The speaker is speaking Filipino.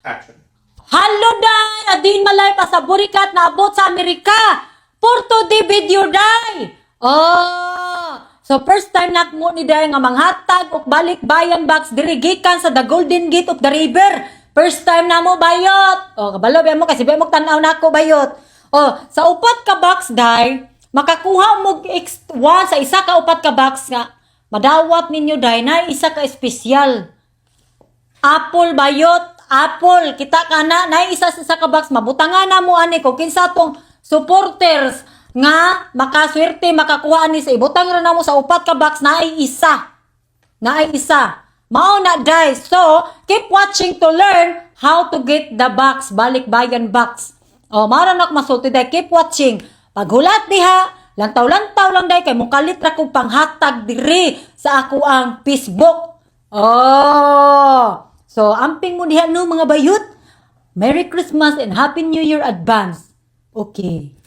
Action. Hello, day! Adin malay pa sa burikat na abot sa Amerika. Porto di video, day! So first time na mo ni day nga manghatag og balik bayan box dirigikan sa the Golden Gate of the River. First time na mo bayot. Kabalo ba mo kasi ba mo tan-aw nako bayot. Sa upat ka box, day, makakuha mo one sa isa ka upat ka box nga madawat ninyo, day, na isa ka espesyal. Apple bayot, apple. Kita ka na isa sa ka-box. Mabutangan na mo ani kung kinsa tong supporters nga makaswerte makakuha ani sa ibutang ra na mo sa upat ka box na ay isa. Mao na, guys. So, keep watching to learn how to get the box, balikbayan box. Mara nak masulti day, keep watching. Paghulat diha, lantaw-lantaw lang day kay mukalit ra kog panghatag diri sa ako ang Facebook. So, amping mo diha no mga bayot. Merry Christmas and Happy New Year advance. Okay.